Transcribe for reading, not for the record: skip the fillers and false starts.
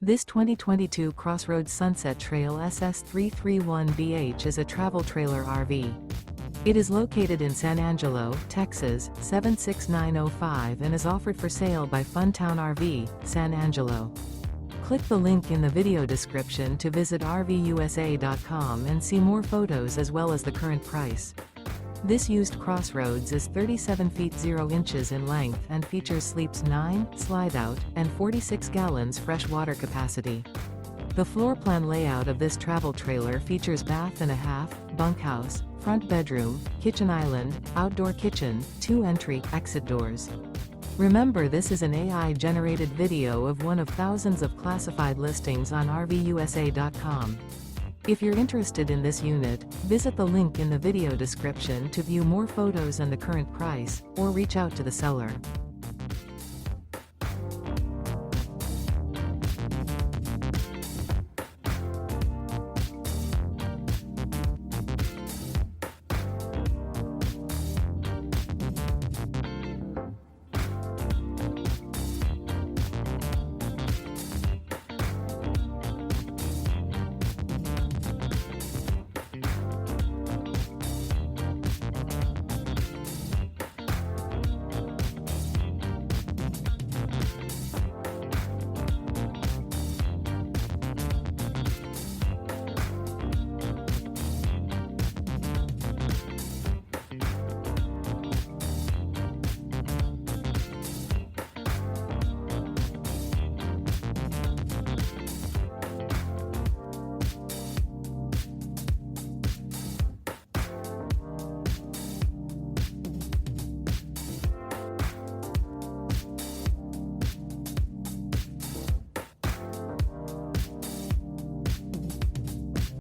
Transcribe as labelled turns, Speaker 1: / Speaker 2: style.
Speaker 1: This 2022 CrossRoads Sunset Trail SS331BH is a travel trailer RV. It is located in San Angelo, Texas, 76905 and is offered for sale by Funtown RV, San Angelo. Click the link in the video description to visit RVUSA.com and see more photos as well as the current price. This used CrossRoads is 37 feet 0 inches in length and features sleeps 9, slide-out, and 46 gallons fresh water capacity. The floor plan layout of this travel trailer features bath and a half, bunkhouse, front bedroom, kitchen island, outdoor kitchen, 2 entry/exit doors. Remember, this is an AI-generated video of one of thousands of classified listings on RVUSA.com. If you're interested in this unit, visit the link in the video description to view more photos and the current price, or reach out to the seller.